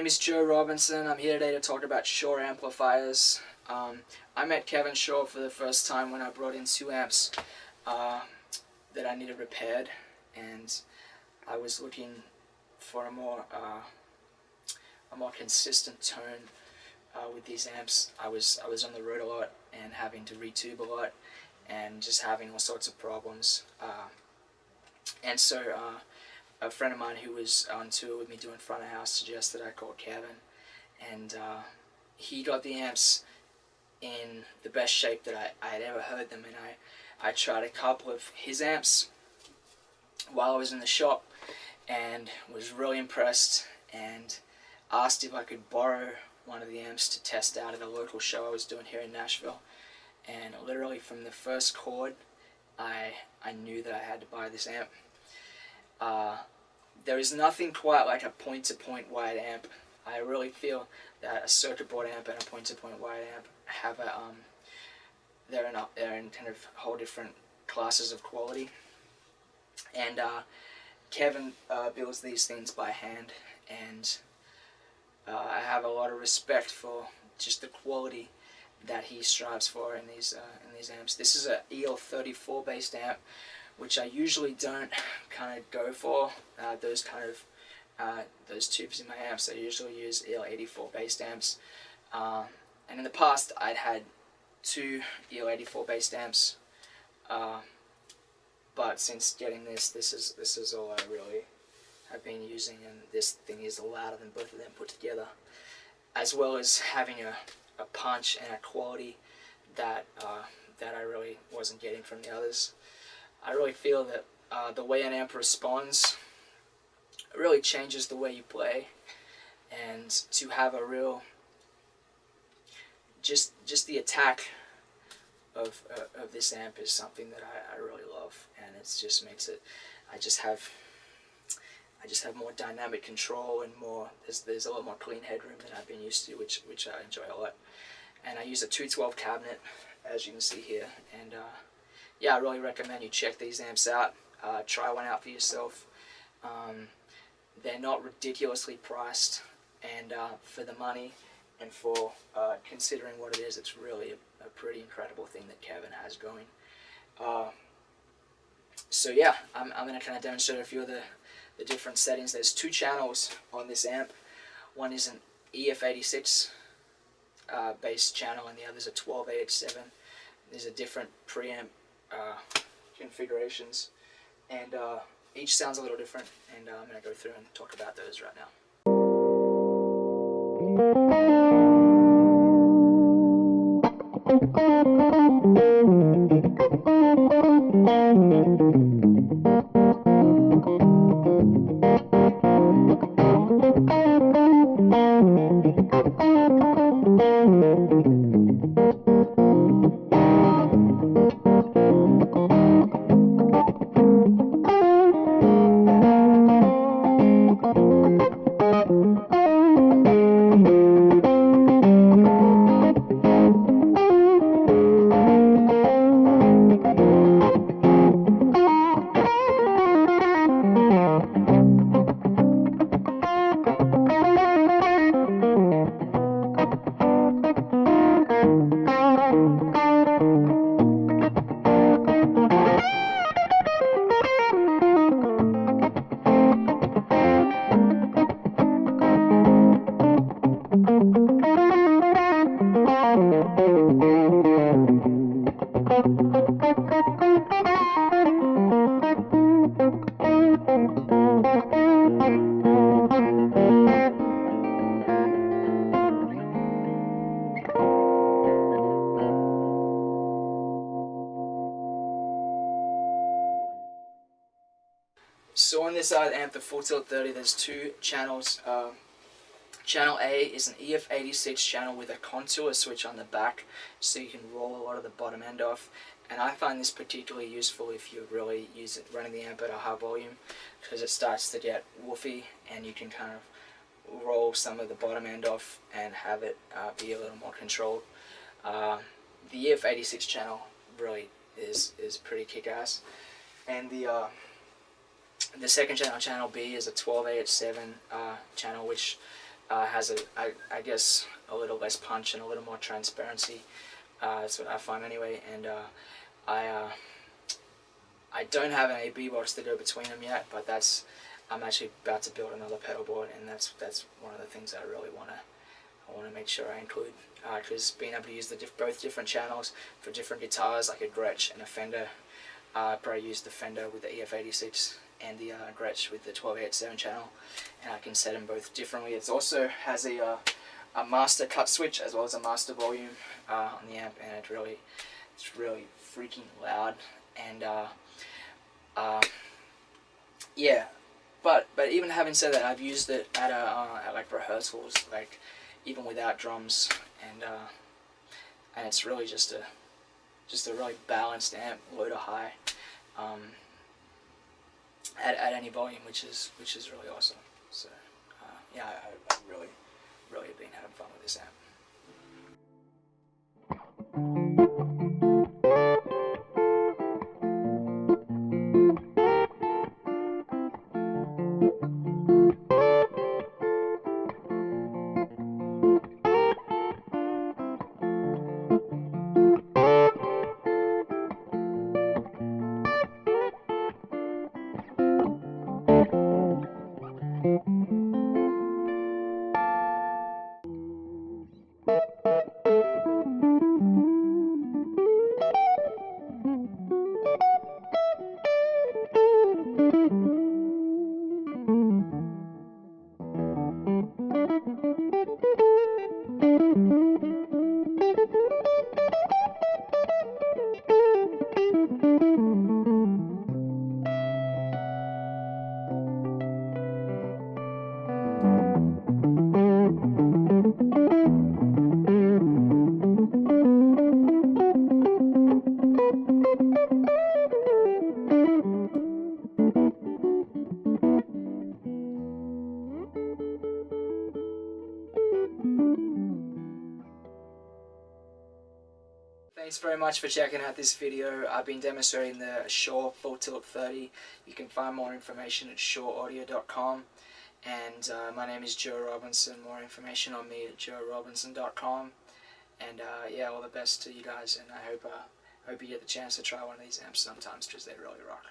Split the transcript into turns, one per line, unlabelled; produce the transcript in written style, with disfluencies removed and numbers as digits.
name is Joe Robinson. I'm here today to talk about Shure amplifiers. I met Kevin Shure for the first time when I brought in 2 amps that I needed repaired, and I was looking for a more consistent tone with these amps. I was on the road a lot and having to retube a lot and just having all sorts of problems. And so a friend of mine who was on tour with me doing front of house suggested I call Kevin, and he got the amps in the best shape that I had ever heard them in. I tried a couple of his amps while I was in the shop and was really impressed, and asked if I could borrow one of the amps to test out at a local show I was doing here in Nashville. And literally from the first chord I knew that I had to buy this amp. There is nothing quite like a point-to-point wired amp. I really feel that a circuit board amp and a point-to-point wired amp have a they're in kind of whole different classes of quality. And Kevin builds these things by hand, and I have a lot of respect for just the quality that he strives for in these amps. This is a EL34 based amp, which I usually don't kind of go for those tubes in my amps. I usually use EL84 based amps, and in the past I'd had 2 EL84 based amps, but since getting this is all I really have been using, and this thing is louder than both of them put together, as well as having a punch and a quality that I really wasn't getting from the others. I really feel that the way an amp responds really changes the way you play, and to have a real just the attack of this amp is something that I really love, and it just makes it. I just have more dynamic control, and there's a lot more clean headroom than I've been used to, which I enjoy a lot. And I use a 212 cabinet, as you can see here, and yeah, I really recommend you check these amps out. Try one out for yourself. They're not ridiculously priced, and for the money and for considering what it is, it's really a pretty incredible thing that Kevin has going. So yeah, I'm going to kind of demonstrate a few of the different settings. There's 2 channels on this amp. One is an EF86 bass channel, and the other is a 12AH7. These are different preamp configurations, and each sounds a little different, and I'm going to go through and talk about those right now. So on this amp, the Full Tilt 30, there's 2 channels. Channel A is an EF86 channel with a contour switch on the back, so you can roll a lot of the bottom end off. And I find this particularly useful if you really use it running the amp at a high volume, because it starts to get woofy, and you can kind of roll some of the bottom end off and have it be a little more controlled. The EF86 channel really is pretty kick-ass. And the second channel, channel B, is a 12AH7 channel, which has I guess a little less punch and a little more transparency. That's what I find anyway. And I I don't have an AB box to go between them yet, but I'm actually about to build another pedal board, and that's one of the things I really I want to make sure I include, because being able to use both different channels for different guitars, like a Gretsch and a Fender. I probably use the Fender with the EF86 and the Gretsch with the 1287 channel, and I can set them both differently. It also has a master cut switch as well as a master volume on the amp, and it's really freaking loud. And yeah, but even having said that, I've used it at like rehearsals, like even without drums, and it's really just a really balanced amp, low to high, at any volume, which is really awesome. So yeah, I really have been having fun with this amp. Thanks very much for checking out this video. I've been demonstrating the Shure Full Tilt 30. You can find more information at sureaudio.com. And my name is Joe Robinson. More information on me at joerobinson.com. And yeah, all the best to you guys, and I hope you get the chance to try one of these amps sometimes, because they really rock.